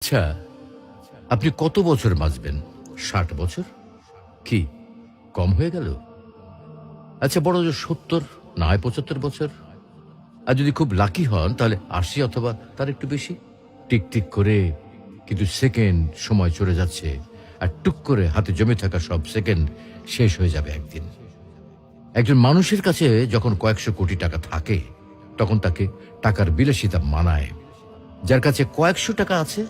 আচ্ছা, আপনি কত বছর বাঁচবেন? ৬০ বছর? কি কম হয়ে গেল? আচ্ছা, বড় জোর ৭০ না হয় ৭৫ বছর। আর যদি খুব লাকি হন তাহলে ৮০ অথবা তার একটু বেশি। টিকটিক করে কিন্তু সেকেন্ড সময় চলে যাচ্ছে, আর টুক করে হাতে জমে থাকা সব সেকেন্ড শেষ হয়ে যাবে একদিন। একজন মানুষের কাছে যখন কয়েকশো কোটি টাকা থাকে তখন তাকে টাকার বিলাসিতা মানায়। যার কাছে কয়েকশো টাকা আছে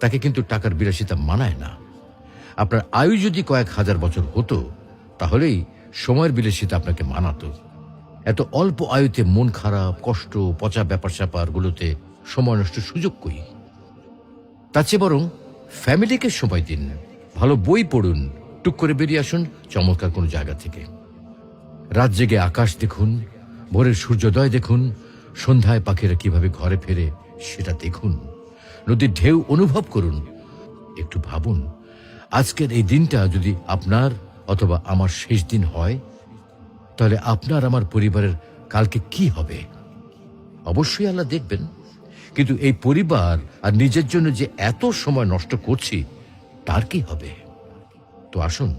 তাকে কিন্তু টাকার বিলাসিতা মানায় না। আপনার আয়ু যদি কয়েক হাজার বছর হতো তাহলেই সময়ের বিলাসিতা আপনাকে মানাতো। এত অল্প আয়ুতে মন খারাপ, কষ্ট, পচা ব্যাপার স্যাপারগুলোতে সময় নষ্ট সুযোগ কই? তার চেয়ে বরং ফ্যামিলিকে সময় দিন, ভালো বই পড়ুন, টুক করে বেরিয়ে আসুন চমৎকার কোনো জায়গা থেকে। রাত জেগে আকাশ দেখুন, ভোরের সূর্যোদয় দেখুন, সন্ধ্যায় পাখিরা কিভাবে ঘরে ফেরে সেটা দেখুন, নদীর ঢেউ অনুভব করুন। একটু ভাবুন, আজকের এই দিনটা যদি আপনার অথবা আমার শেষ দিন হয় তাহলে আপনার আমার পরিবারের কালকে কি হবে? অবশ্যই আল্লাহ দেখবেন, কিন্তু এই পরিবার আর নিজের জন্য যে এত সময় নষ্ট করছি তার কি হবে? তো আসুন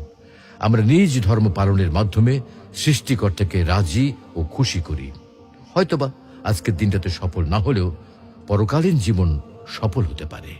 আমরা নিজ ধর্ম পালনের মাধ্যমে সৃষ্টিকর্তাকে রাজি ও খুশি করি। হয়তোবা আজকের দিনটাতে সফল না হলেও পরকালীন জীবন সফল হতে পারে।